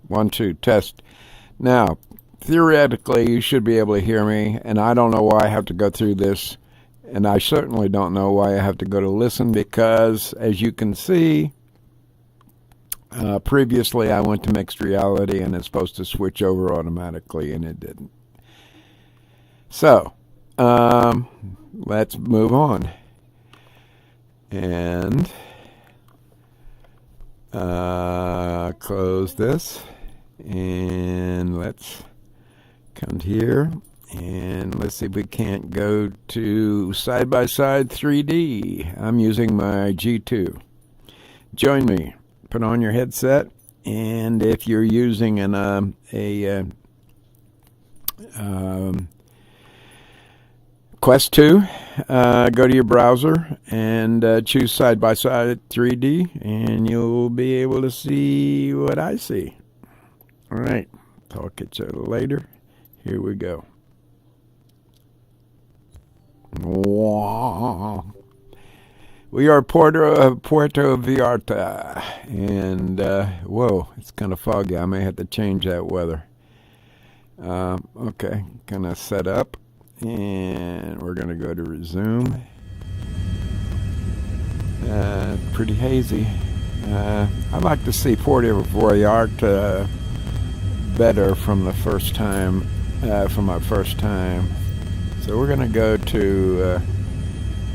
One, two, test. Now, theoretically, you should be able to hear me, and I don't know why I have to go through this, and I certainly don't know why I have to go to listen, because, as you can see, previously I went to mixed reality, and it's supposed to switch over automatically, and it didn't. So, let's move on. And close this, and let's come here, and let's see if we can't go to side-by-side 3D. I'm using my G2. Join me. Put on your headset, and if you're using Quest 2, go to your browser and choose side-by-side 3D, and you'll be able to see what I see. All right, talk at you later. Here we go. We are Puerto Vallarta, and whoa, it's kind of foggy. I may have to change that weather. Okay, gonna set up, and we're gonna go to resume. Pretty hazy. I'd like to see Puerto Vallarta better from the first time, from my first time. So we're gonna go to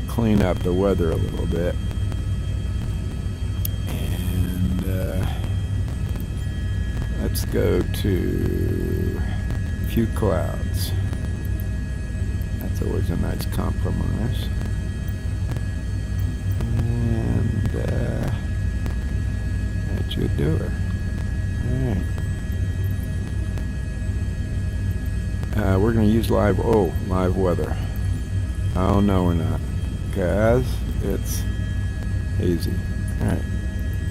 clean up the weather a little bit, and let's go to a few clouds. That's always a nice compromise. And that should do it. All right. We're going to use live weather. Oh, no, we're not. Guys, it's hazy. All right.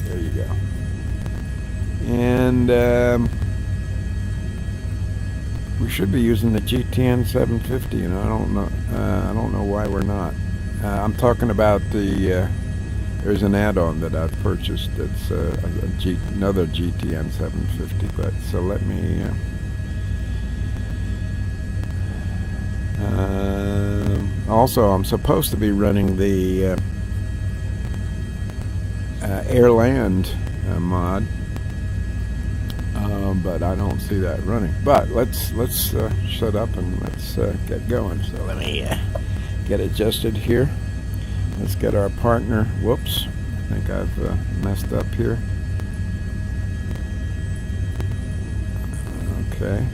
There you go. And we should be using the GTN750, and I don't know why we're not. I'm talking about the there's an add-on that I've purchased that's another GTN750. But so let me also, I'm supposed to be running the Airland mod, but I don't see that running. But let's shut up and let's get going. So let me get adjusted here. Let's get our partner. Whoops, I think I've messed up here. Okay.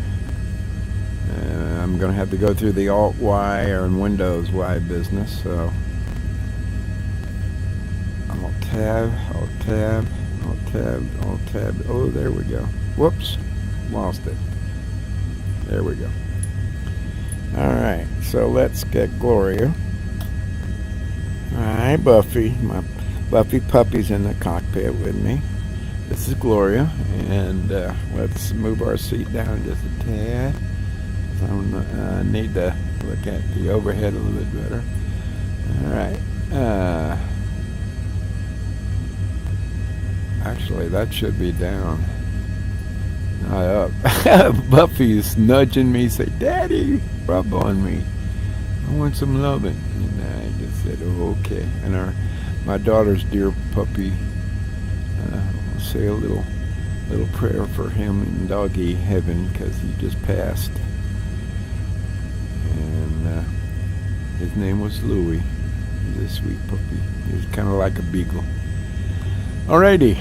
I'm going to have to go through the Alt-Y and Windows Y business, so Alt-Tab, Alt-Tab, Alt-Tab, Alt-Tab. Oh, there we go. Whoops, lost it. There we go. Alright, so let's get Gloria. Alright, Buffy. My Buffy puppy's in the cockpit with me. This is Gloria, and let's move our seat down just a tad. I need to look at the overhead a little bit better. Alright. Actually, that should be down, not up. Buffy's nudging me, say, "Daddy, rub on me. I want some loving." And I just said, "Oh, okay." And my daughter's dear puppy, I'll say a little prayer for him in doggy heaven, because he just passed. And his name was Louie. He's a sweet puppy. He was kind of like a beagle. Alrighty,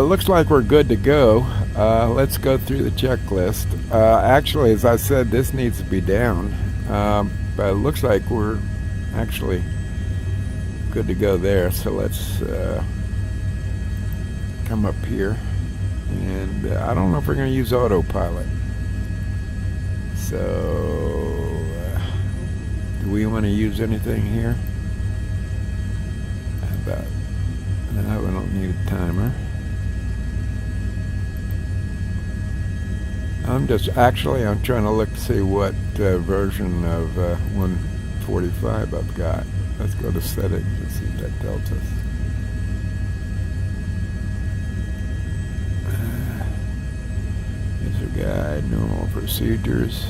looks like we're good to go. Let's go through the checklist. Actually, as I said, this needs to be down, but it looks like we're actually good to go there. So let's come up here, and I don't know if we're going to use autopilot. So do we want to use anything here? How about, no, we don't need a timer. I'm trying to look to see what version of 145 I've got. Let's go to settings and see if that tells us. User guide, normal procedures.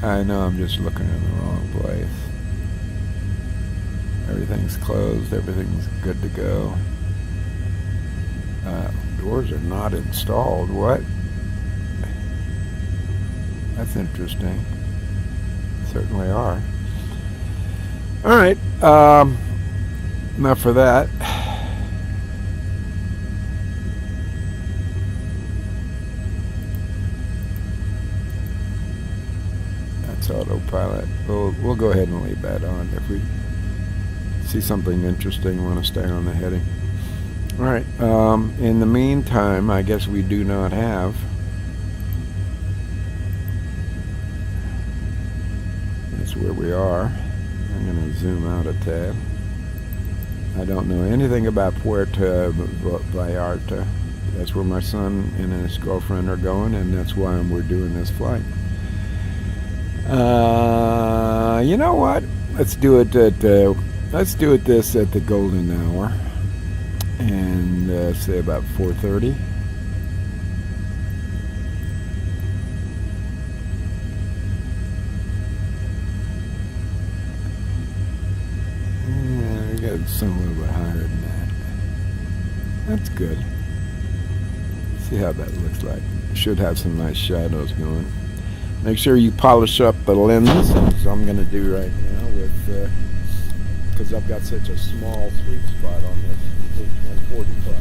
I know I'm just looking in the wrong place. Everything's closed, everything's good to go. Doors are not installed. What? That's interesting. Certainly are. Alright, enough for that. That's autopilot. We'll go ahead and leave that on. If we see something interesting, want to stay on the heading. Alright, in the meantime, I guess we do not have. That's where we are. I'm going to zoom out a tad. I don't know anything about Puerto Vallarta. That's where my son and his girlfriend are going, and that's why we're doing this flight. You know what? Let's do it at this at the golden hour, and say about 4:30. Yeah, we got some a little bit higher than that. That's good. See how that looks like. Should have some nice shadows going. Make sure you polish up the lens, as I'm going to do right now, with because I've got such a small sweet spot on this H145.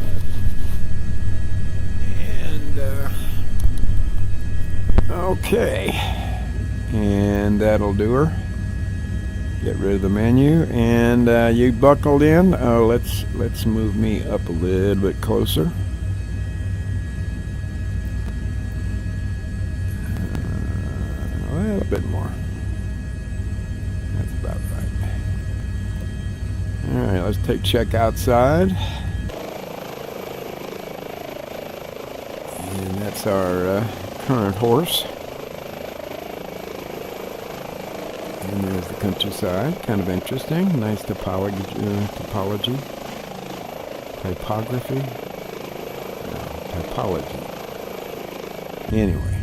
And okay, and that'll do her. Get rid of the menu, and you buckled in. Let's move me up a little bit closer. A little bit more. That's about right. All right, let's take check outside, and that's our current horse. And there's the countryside. Kind of interesting. Nice topography. Typography? No, typology. Anyway.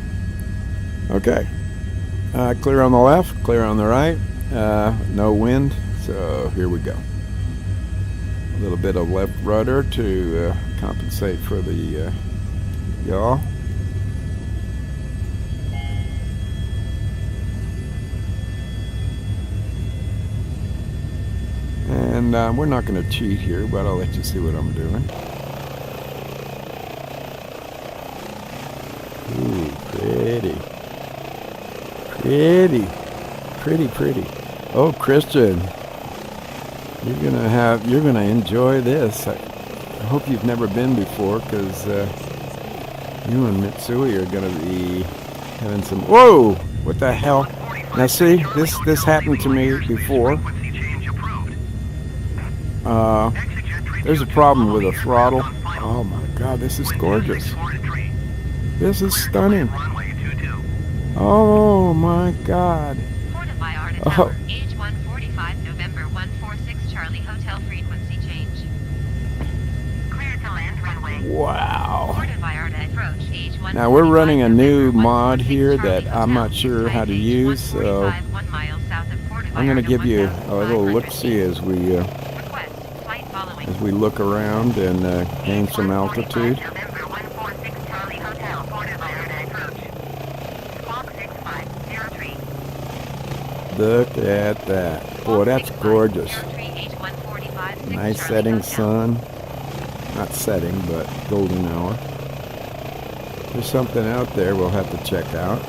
Okay. Clear on the left, clear on the right. No wind, so here we go. A little bit of left rudder to compensate for the yaw. And we're not going to cheat here, but I'll let you see what I'm doing. Ooh, pretty. Pretty. Oh, Christian, you're gonna enjoy this. I hope you've never been before, because you and Mitsui are gonna be having some. Whoa! What the hell? Now see, this happened to me before. There's a problem with the throttle. Oh my God, this is gorgeous. This is stunning. Oh my God. Puerto Vallarta Tower, H145, November 146, Charlie Hotel frequency change. Clear to land runway. Wow. Puerto Vallarta approach, H145. Now we're running a new mod here that I'm not sure how to use, so I'm going to give you a little look-see as we look around and gain some altitude. Look at that. Boy, that's gorgeous. Nice setting sun. Not setting, but golden hour. There's something out there we'll have to check out.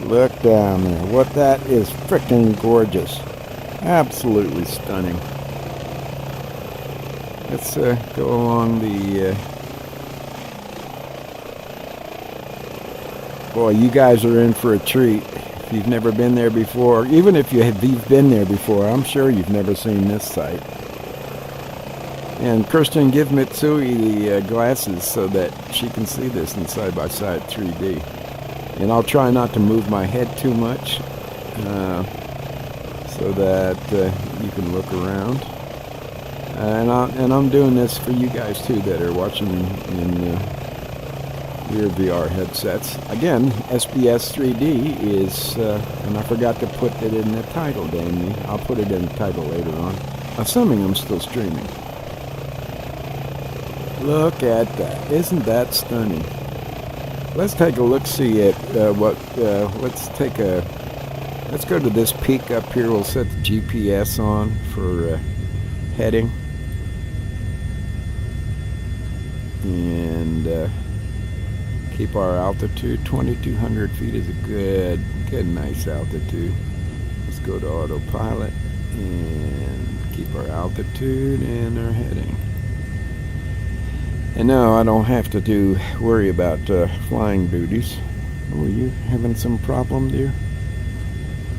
Look down there. What that is freaking gorgeous. Absolutely stunning. Let's go along the... Boy, you guys are in for a treat. If you've never been there before, even if you've been there before, I'm sure you've never seen this site. And Kirsten, give Mitsui the glasses so that she can see this in side-by-side 3D. And I'll try not to move my head too much so that you can look around. And I'm doing this for you guys too that are watching in rear VR headsets. Again, SBS 3D is, and I forgot to put it in the title, damn me. I'll put it in the title later on, assuming I'm still streaming. Look at that. Isn't that stunning? Let's take a look-see at let's go to this peak up here. We'll set the GPS on for heading. And keep our altitude. 2,200 feet is a good, nice altitude. Let's go to autopilot and keep our altitude and our heading. And now I don't have to worry about flying duties. Were you having some problem, dear?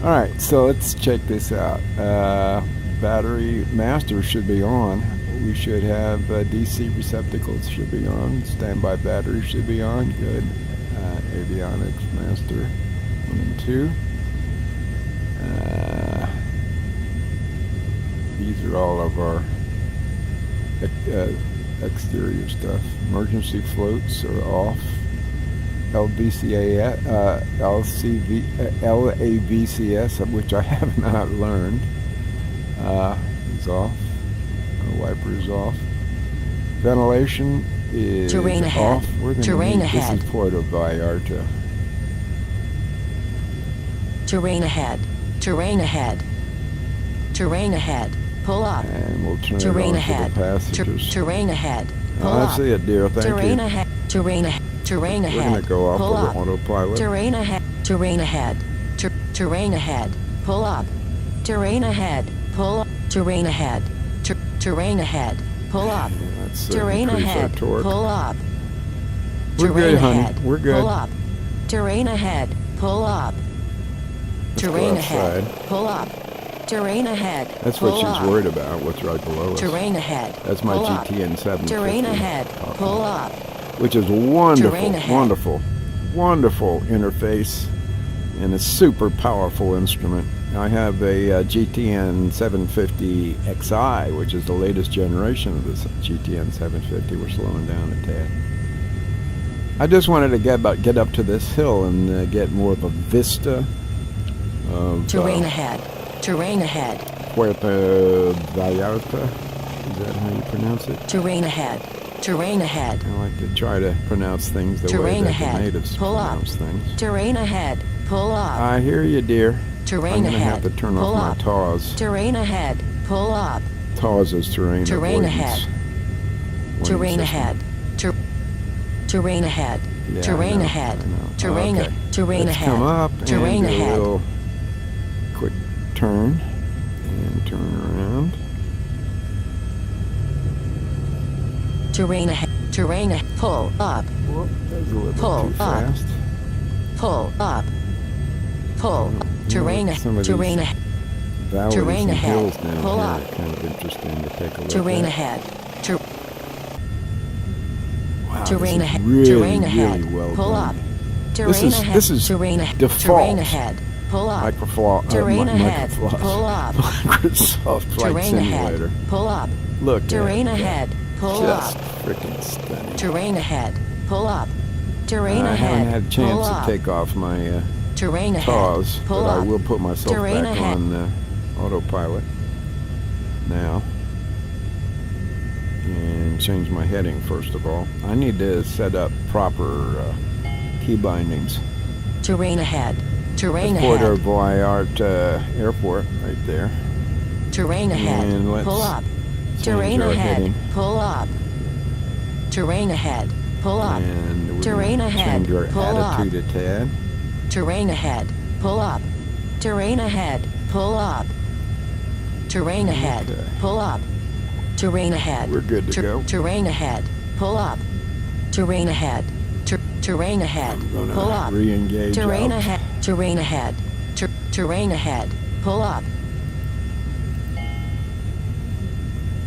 Alright, so let's check this out. Battery master should be on. We should have DC receptacles should be on. Standby battery should be on. Good. Avionics master 1 and 2. These are all of our exterior stuff. Emergency floats are off. LAVCS, which I have not learned, is off. Wipers off. Ventilation is Terrain off. ahead. We're Terrain ahead. This is Puerto Vallarta. Terrain ahead. Terrain ahead. Terrain ahead. Pull up. And we'll turn Terrain it on ahead. for the passengers. Terrain ahead. Pull I up. see it, dear. Thank Terrain you. ahead. Terrain ahead. Terrain We're ahead. going to go off Pull of up. autopilot. Terrain ahead. Terrain ahead. Terrain ahead. Pull up. Terrain ahead. Pull up. Terrain ahead. Terrain ahead. Pull up. Let's Terrain increase our ahead. torque. Pull up. We're Terrain good, honey. ahead. We're good. Pull up. Terrain ahead. Pull up. Let's go Terrain outside. ahead. Pull up. Terrain ahead. That's Pull what she's up. worried about, what's right below us. Terrain ahead. That's my Pull up. GTN750. Terrain ahead. Pull up. Which is wonderful, Terrain ahead. wonderful interface and a super powerful instrument. I have a GTN750XI, which is the latest generation of this GTN750. We're slowing down a tad. I just wanted to get up to this hill and get more of a vista of Terrain ahead. Terrain ahead. Puerto Vallarta. Is that how you pronounce it? Terrain ahead. Terrain ahead. I like to try to pronounce things the way Terrain that ahead. the natives Pull up. pronounce things. Terrain ahead. Pull up. I hear you, dear. Terrain I'm going to ahead. have to turn Pull off up. my TAWS. Terrain ahead. Pull up. TAWS is terrain Terrain avoidance. ahead. Warning Terrain system. ahead. Terrain ahead. Yeah, Terrain I know, ahead. I know. Terrain Okay. terrain Let's ahead. come up Terrain and do ahead. a little quick turn and turn around. Terrain ahead. Terrain ahead. Pull up. Whoop, that was a little Pull bit too up. fast. Pull up. Pull. Terrain Some ahead. of Terrain these ahead. valleys Terrain and ahead. hills down Pull here up. are kind of interesting to take a look Terrain at. ahead. Wow, Terrain this is ahead. really, terrain ahead. really well Pull done. up. Terrain ahead. This is terrain ahead. default. Terrain ahead. Pull up. Terrain ahead. Pull up. Microsoft Flight Terrain Simulator. ahead. Pull up. Look at Terrain that. ahead. Pull Just up. freaking stunning. Terrain ahead. Pull up. Terrain I ahead. haven't had a chance Pull to up. take off my Terrain ahead. TAWS, Pull but I up. will put myself Terrain back ahead. on autopilot now and change my heading first of all. I need to set up proper key bindings. Terrain ahead. Terrain That's Puerto ahead. Vallarta Airport right there. Terrain ahead. And let's Pull up. change Terrain our ahead. heading. Pull up. Terrain ahead. Pull up. And we're Terrain gonna ahead. change our Pull up. attitude a tad. Terrain ahead. pull up. Terrain ahead, pull up. Terrain ahead, Okay. pull up. Terrain ahead. We're good to go. Terrain ahead, pull up. Terrain ahead. Terrain ahead, I'm gonna pull up. re-engage Terrain out. ahead. Terrain ahead. Terrain ahead, pull up.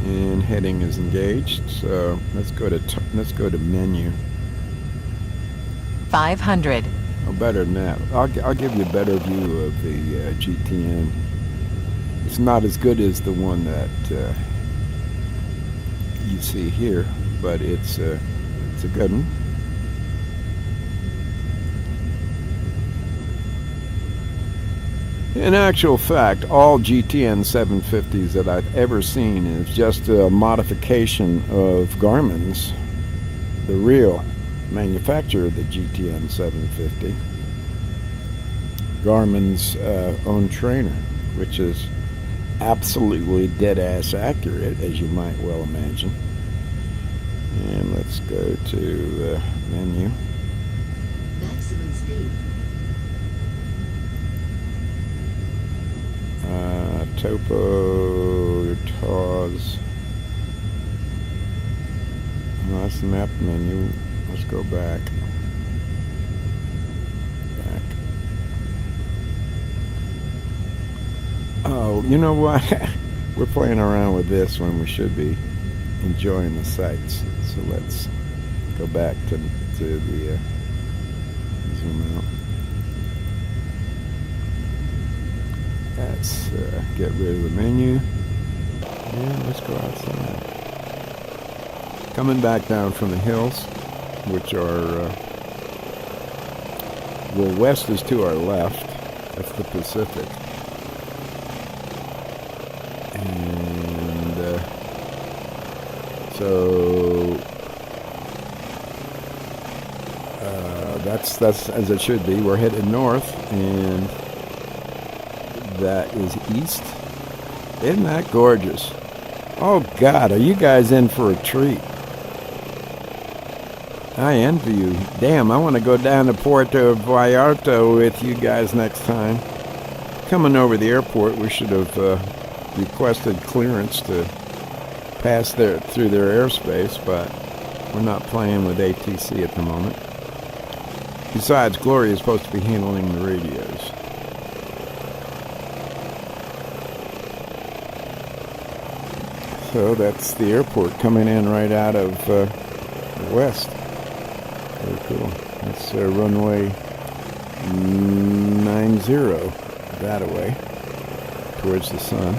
And heading is engaged. So let's go to menu. 500. Oh, better than that. I'll give you a better view of the GTN. It's not as good as the one that you see here, but it's a good one. In actual fact, all GTN750s that I've ever seen is just a modification of Garmin's, the real manufacturer of the GTN750, Garmin's own trainer, which is absolutely dead-ass accurate, as you might well imagine. And let's go to menu. Maximum speed. Topo, TAWS. No, that's the map menu. Let's go back. Oh, you know what? We're playing around with this when we should be enjoying the sights. So let's go back to the zoom out. Let's get rid of the menu. And let's go outside. Coming back down from the hills, which are, well, west is to our left. That's the Pacific. And so that's as it should be. We're headed north, and that is east. Isn't that gorgeous? Oh God, are you guys in for a treat? I envy you. Damn, I want to go down to Puerto Vallarta with you guys next time. Coming over the airport, we should have requested clearance to pass through their airspace, but we're not playing with ATC at the moment. Besides, Gloria is supposed to be handling the radios. So that's the airport coming in right out of the west. Very cool. That's runway 90 that away towards the sun.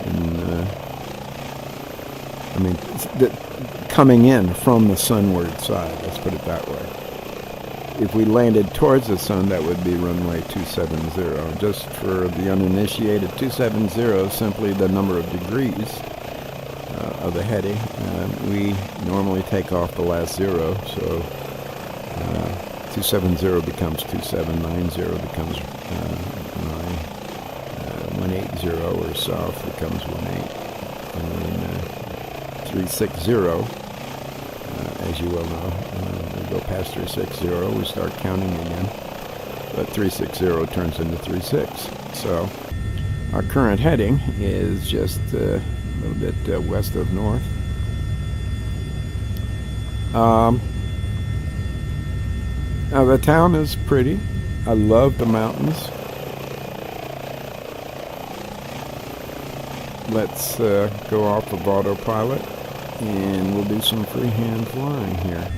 And I mean, coming in from the sunward side. Let's put it that way. If we landed towards the sun, that would be runway 270. Just for the uninitiated, 270 is simply the number of degrees of the heading. We normally take off the last zero, so 270 becomes 2790 becomes 180, or south becomes 18, and 360. As you well know, we go past 360, we start counting again, but 360 turns into 36. So our current heading is just a little bit west of north. Now the town is pretty. I love the mountains. Let's go off of autopilot, and we'll do some freehand flying here.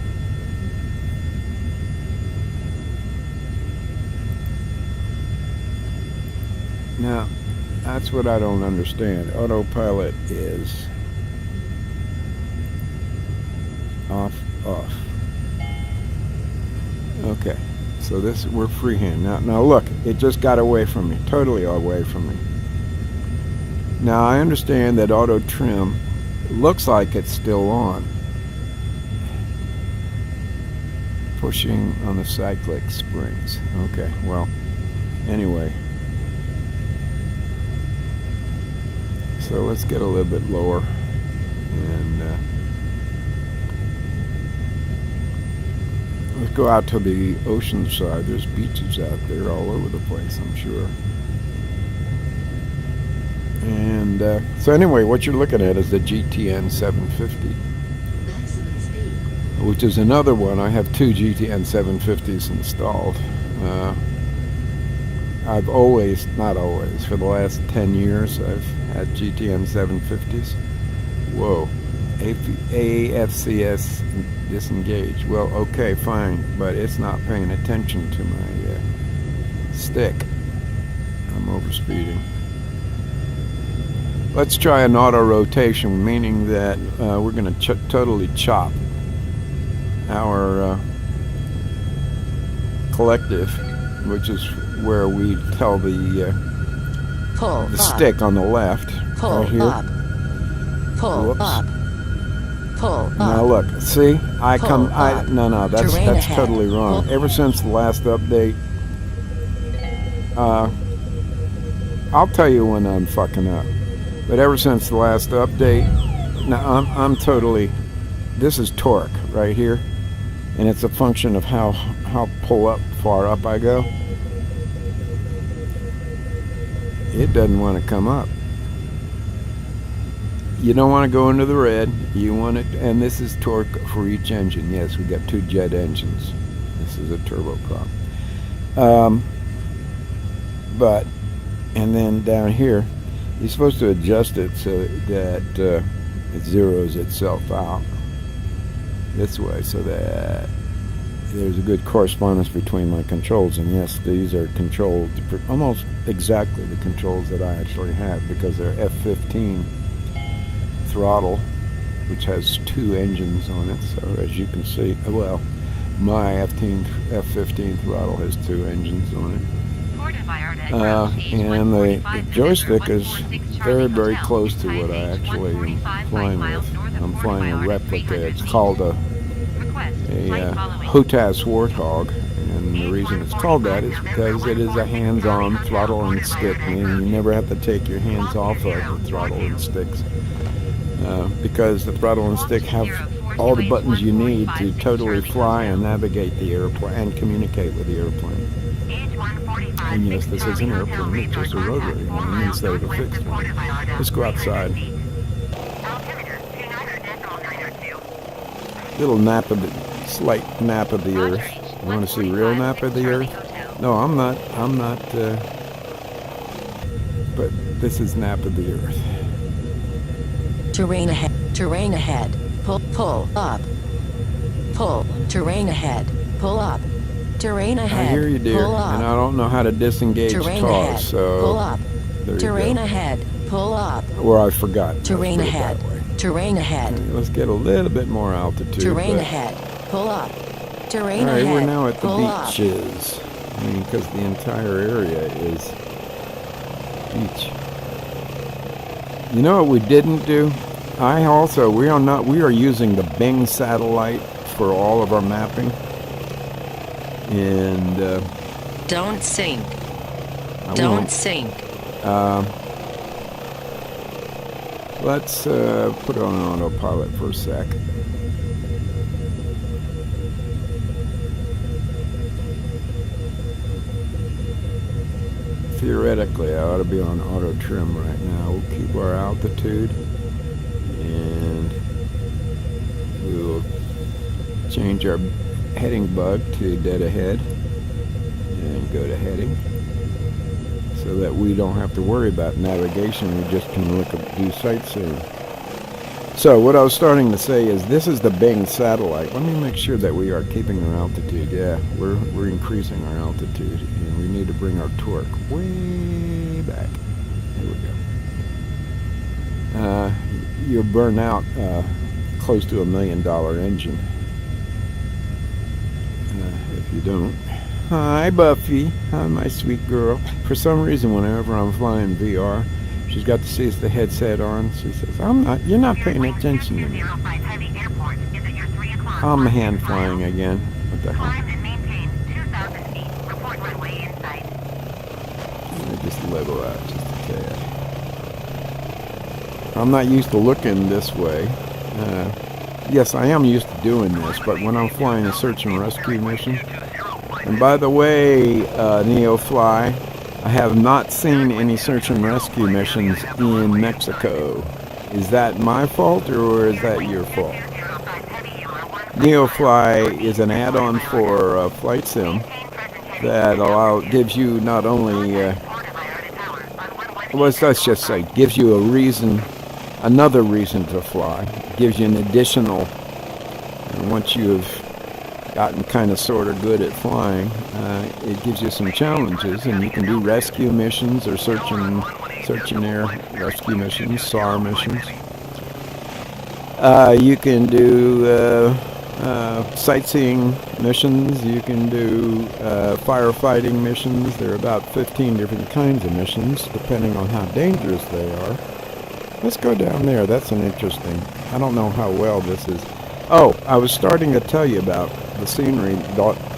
Now, that's what I don't understand. Autopilot is off. Okay, so we're freehand. Now look, it just got away from me, totally away from me. Now I understand that auto trim looks like it's still on. Pushing on the cyclic springs. Okay, well, anyway. So let's get a little bit lower, and Let's go out to the ocean side. There's beaches out there all over the place, I'm sure. And so anyway, what you're looking at is the GTN750, which is another one. I have two GTN750s installed. I've always, not always, for the last 10 years, I've had GTN750s. Whoa, AFCS disengaged. Well, okay, fine, but it's not paying attention to my stick. I'm overspeeding. Let's try an auto rotation, meaning that we're going to totally chop our collective, which is where we tell the stick on the left. Pull right here. up. Pull Whoops. up. Pull up. Now look, see, no, that's Terrain ahead. totally wrong. Pull. Ever since the last update, I'll tell you when I'm fucking up. But ever since the last update, now I'm totally. This is torque right here, and it's a function of how far up I go. It doesn't want to come up. You don't want to go into the red. You want it, and this is torque for each engine. Yes, we got two jet engines. This is a turboprop. But, and then down here, you're supposed to adjust it so that it zeroes itself out this way, so that there's a good correspondence between my controls. And yes, these are controlled almost exactly the controls that I actually have, because they're F15 throttle, which has two engines on it. So as you can see, well, my F15 throttle has two engines on it. And the joystick is very, very close to what I actually am flying with. I'm flying a replica. It's called a HOTAS Warthog, and the reason it's called that is because it is a hands-on throttle and stick, meaning you never have to take your hands off of the throttle and sticks, because the throttle and stick have all the buttons you need to totally fly and navigate the airplane and communicate with the airplane. And yes, this is an airplane, it's just a rotary one instead of a fixed one. Let's go outside. Little nap of the, slight nap of the earth. You want to see real nap of the earth? No, I'm not, but this is nap of the earth. Terrain ahead. Terrain ahead. Pull up. Pull. Terrain ahead. Pull up. Terrain ahead. I hear you, dear, Pull up. and I don't know how to disengage Terrain toss, ahead. so Pull up. there you Terrain go. ahead. Pull up. Or I forgot. Terrain Let's put it ahead. that way. Terrain ahead. Okay, let's get a little bit more altitude. Terrain but- ahead. Pull up. Terrain All right, ahead. we're now at the Pull up. beaches. I mean, because the entire area is beach. You know what we didn't do? We are using the Bing satellite for all of our mapping. And Don't sink. I Don't won't. sink. Let's put it on autopilot for a sec. Theoretically, I ought to be on auto trim right now. We'll keep our altitude, and we'll change our heading bug to dead ahead and go to heading, so that we don't have to worry about navigation. We just can do sightseeing. So what I was starting to say is, this is the Bing satellite. Let me make sure that we are keeping our altitude. Yeah, we're increasing our altitude, and we need to bring our torque way back. There we go. You'll burn out close to $1 million engine if you don't. Hi, Buffy. Hi, my sweet girl. For some reason, whenever I'm flying VR, she's got to see the headset on. She says, you're not paying attention to me. I'm hand flying again. What the hell? Let me just level out just a tad. I'm not used to looking this way. yes, I am used to doing this, but when I'm flying a search and rescue mission, and by the way, NeoFly, I have not seen any search and rescue missions in Mexico. Is that my fault or is that your fault? NeoFly is an add-on for Flight Sim that gives you not only, let's just say, gives you a reason, another reason to fly. Gives you an additional, and once you've gotten kind of sort of good at flying, it gives you some challenges, and you can do rescue missions or search and air rescue missions, SAR missions. You can do sightseeing missions. You can do firefighting missions. There are about 15 different kinds of missions, depending on how dangerous they are. Let's go down there. That's an interesting. I don't know how well this is. Oh, I was starting to tell you about the scenery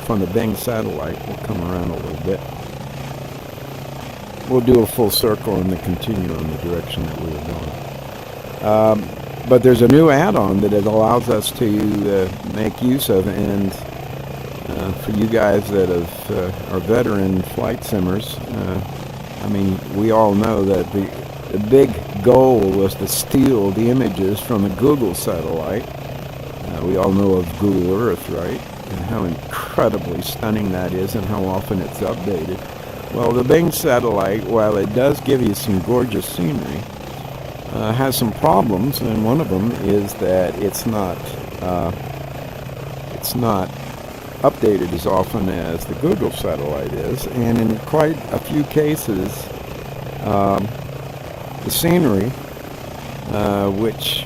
from the Bing satellite. We'll come around a little bit. We'll do a full circle and then continue in the direction that we were going. But there's a new add-on that it allows us to make use of, and for you guys that are veteran flight simmers, I mean, we all know that the big goal was to steal the images from the Google satellite. We all know of Google Earth, right? And how incredibly stunning that is and how often it's updated. Well, the Bing satellite, while it does give you some gorgeous scenery, has some problems, and one of them is that it's not updated as often as the Google satellite is, and in quite a few cases, the scenery, which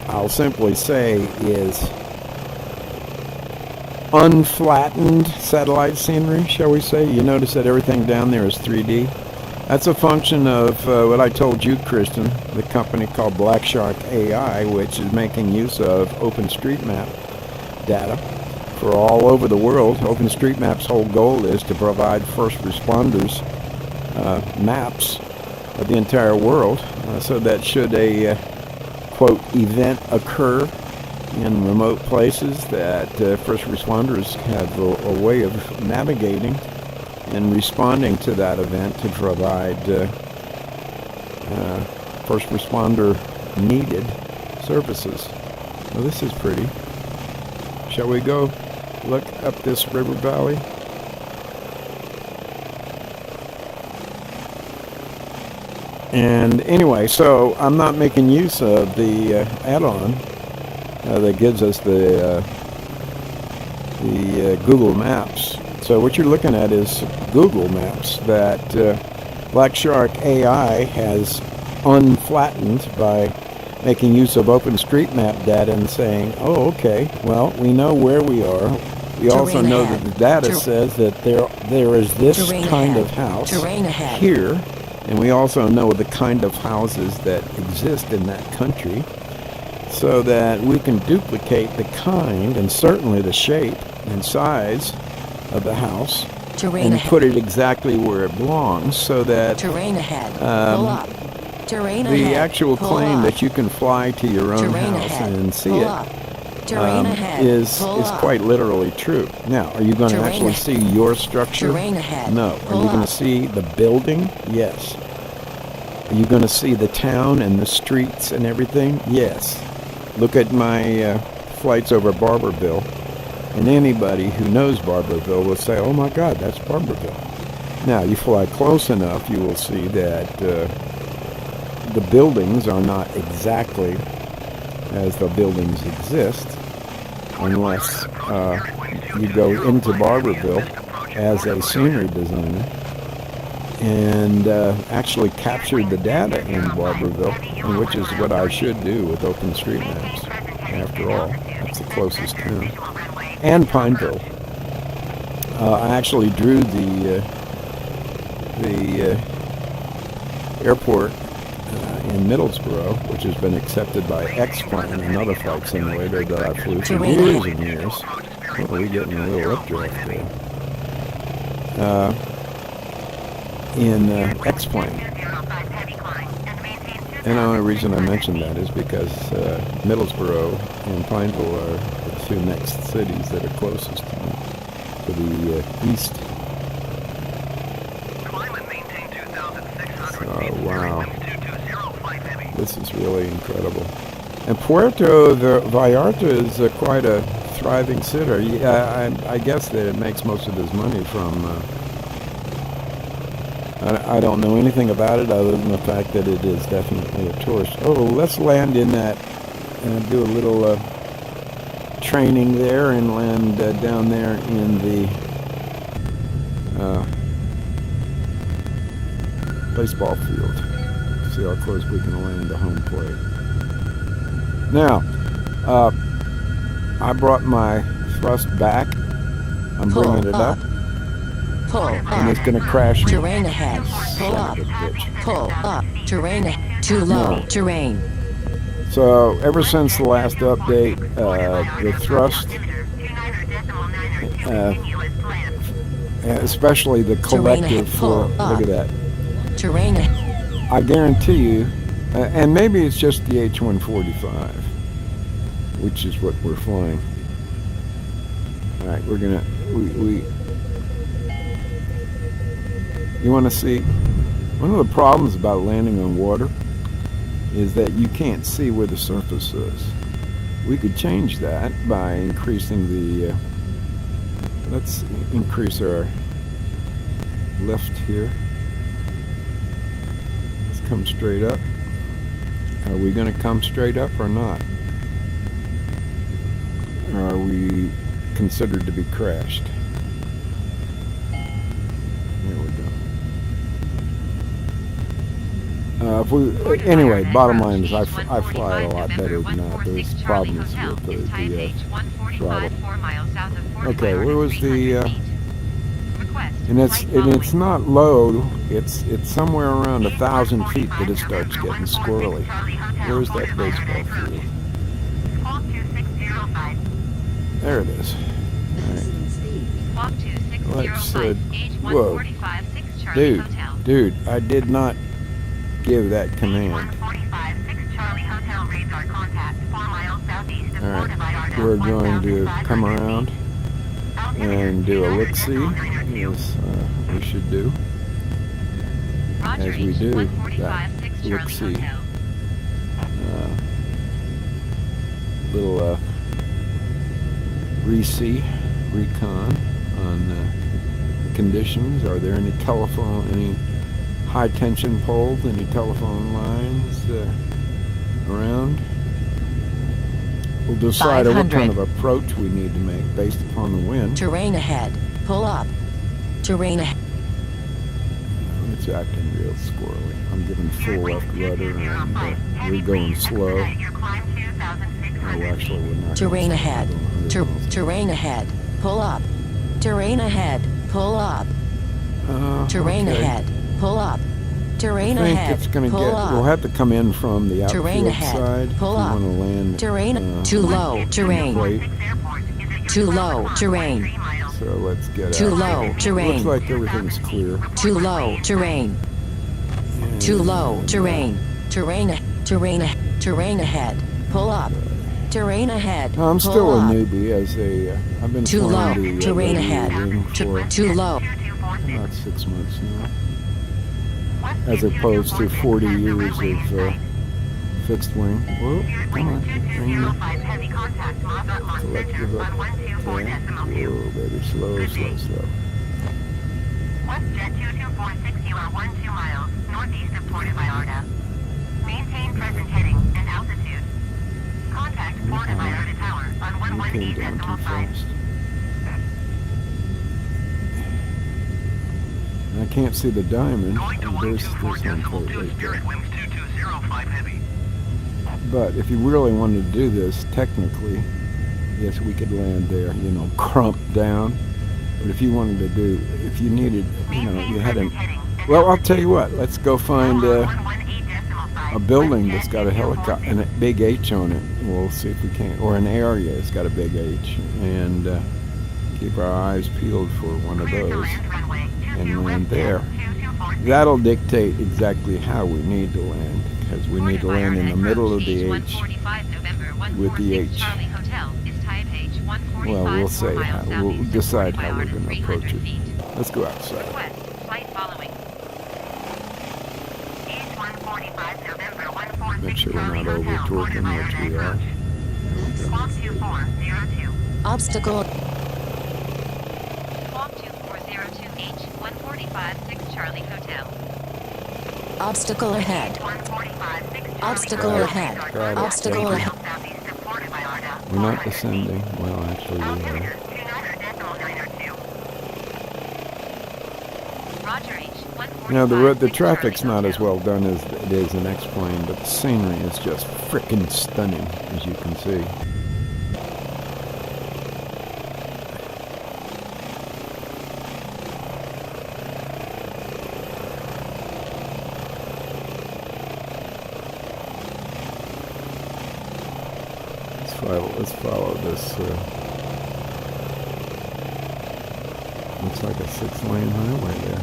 I'll simply say is unflattened satellite scenery, shall we say. You notice that everything down there is 3D. That's a function of what I told you, Kristen, the company called Black Shark AI, which is making use of OpenStreetMap data for all over the world. OpenStreetMap's whole goal is to provide first responders maps of the entire world, so that should a quote event occur in remote places, that first responders have a way of navigating and responding to that event to provide first responder needed services. Well, this is pretty. Shall we go look up this river valley? And anyway, so I'm not making use of the add-on that gives us the Google Maps. So what you're looking at is Google Maps that Black Shark AI has unflattened by making use of OpenStreetMap data and saying, oh, okay, well, we know where we are. We also know that the data says that there is this kind of house here, and we also know the kind of houses that exist in that country, so that we can duplicate the kind and certainly the shape and size of the house and put it exactly where it belongs, so that the actual claim that you can fly to your own house and see it is quite literally true. Now, are you going to actually see your structure? No. Are you going to see the building? Yes. Are you going to see the town and the streets and everything? Yes. Look at my flights over Barberville, and anybody who knows Barberville will say, oh my God, that's Barberville. Now, you fly close enough, you will see that the buildings are not exactly as the buildings exist, unless you go into Barberville as a scenery designer and actually captured the data in Barberville, which is what I should do with OpenStreetMaps. After all, that's the closest town. And Pineville. I actually drew the airport in Middlesbrough, which has been accepted by X-Plane, another flight simulator that I flew for years and years. Well, we're getting a little updraft there. In X-Plane. And the only reason I mentioned that is because Middlesboro and Pineville are the two next cities that are closest to me, to the east. Oh, wow. This is really incredible. And Puerto, the Vallarta is quite a thriving city. Yeah, I guess that it makes most of its money from... I don't know anything about it other than the fact that it is definitely a tourist. Oh, let's land in that and do a little training there and land down there in the baseball field. See how close we can land the home plate. Now, I brought my thrust back. I'm bringing it up. Pull And up. it's going to crash me. Terrain ahead. Pull up. Pull up. Terrain. Too low. No. Terrain. So ever since the last update, the thrust, especially the collective for, look at that. Terrain. I guarantee you, and maybe it's just the H145, which is what we're flying. All right, we're gonna, you want to see, one of the problems about landing on water is that you can't see where the surface is. We could change that by increasing the, let's increase our lift here. Let's come straight up. Are we going to come straight up or not? Or are we considered to be crashed? There we go. Anyway, bottom line is I fly it a lot better than that. There's problems with the throttle. Okay, where was the... and it's not low. It's somewhere around 1,000 feet that it starts getting squirrely. Where's that baseball field? There it is. All right. Let's whoa, dude, I did not give that command. Alright, we're going to come around and do a look-see, as we should do. As we do that look-see. Little recon on conditions. Are there any any high tension poles, any telephone lines around? We'll decide what kind of approach we need to make based upon the wind. Terrain ahead. Pull up. Terrain ahead. It's acting real squirrely. I'm giving full left rudder and we're going slow. Oh, actually, we're not. Terrain ahead. Terrain ahead. Pull up. Terrain ahead. Pull up. Terrain ahead. Pull up. Terrain ahead. I think it's going to get. We'll have to come in from the outfield side. Pull up. If we want to land. Terrain. Too low. Terrain. Too low. Terrain. So let's get Too out. low. Terrain. Looks like everything's clear. Too low. Terrain. Too low. Terrain. Terrain ahead. Pull up. Terrain ahead. I'm still a newbie as I've been too low. flying the Terrain rotary ahead. wing for Too low. about 6 months now, as opposed to 40 years of fixed wing. Whoa, come on, bring me collective up. Okay. Whoa, baby, slow. WestJet 22460, you are 12 miles northeast of Puerto Vallarta. Maintain present heading and altitude. Contact Puerto Vallarta Tower on You came down too 118.5. fast. I can't see the diamond. There's one plate right there. But if you really wanted to do this, technically, yes, we could land there, crump down. But if you wanted to if you needed, you had well, I'll tell you what, let's go find a building that's got a helicopter and a big H on it. We'll see if we can, or an area that's got a big H, and keep our eyes peeled for one of those and land there. That'll dictate exactly how we need to land, because we need to land in the middle of the H with the H. Well, we'll say we'll decide how we're going to approach it. Let's go outside. Make sure we're not over torquing, which we are. Obstacle. Squawk 2402 H145 6 Charlie Hotel. Obstacle ahead. Obstacle Got it. ahead. Got it. Obstacle Thank you. ahead. We're not descending. Well, actually we are. Now the traffic's not as well done as it is in X-Plane, but the scenery is just frickin' stunning, as you can see. Let's follow this. Looks like a 6-lane highway there.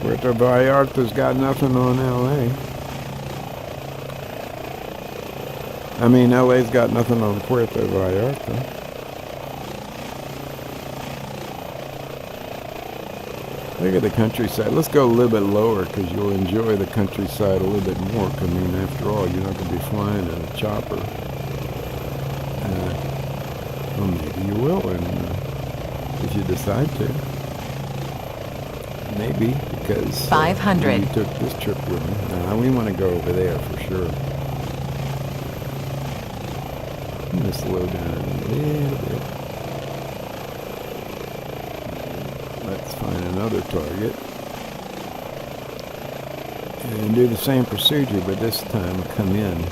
Puerto Vallarta's got nothing on LA. I mean, LA's got nothing on Puerto Vallarta. Look at the countryside. Let's go a little bit lower because you'll enjoy the countryside a little bit more. I mean, after all, you're not going to be flying in a chopper. Well, maybe you will, and if you decide to. Maybe, because 500. You took this trip with me. Now, we want to go over there for sure. I'm going to slow down a little bit. Let's find another target. And do the same procedure, but this time come in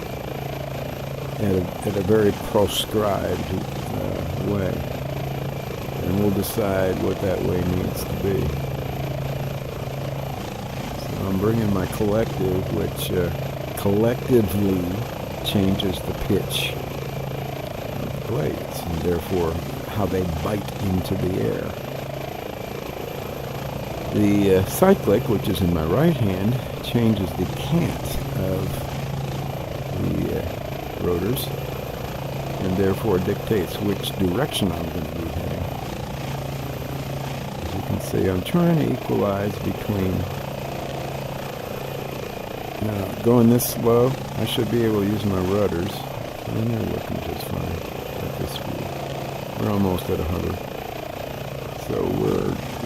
at a very proscribed way. And we'll decide what that way needs to be. So I'm bringing my collective, which collectively changes the pitch of the blades, and therefore how they bite into the air. The cyclic, which is in my right hand, changes the cant of the rotors, and therefore dictates which direction I'm going to be heading. As you can see, I'm trying to equalize between going this slow. I should be able to use my rudders, and they're working just fine at this speed. We're almost at 100, so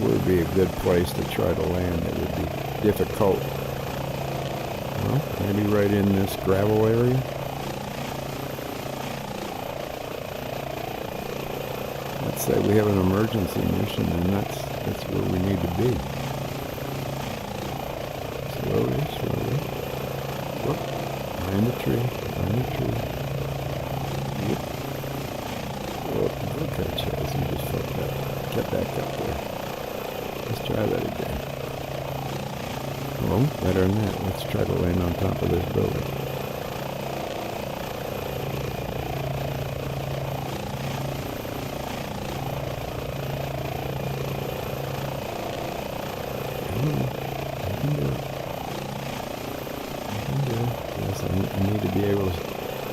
would be a good place to try to land. It would be difficult. Well, maybe right in this gravel area. Let's say we have an emergency mission, and that's where we need to be. Slowly. Whoop. Behind the tree. Yep. Whoop. Okay, Chaz, you just fucked that. Get back up there. Let's try that again. Well, better than that. Let's try to land on top of this building. I can do it. Yes, I need to be able to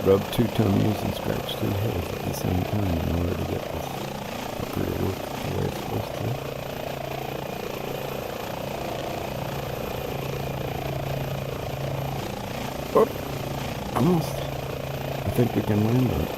rub 2 tummies and scratch 2 heads at the same time in order to get this fucker to work the way it's supposed to. Oh, almost. I think we can land on it.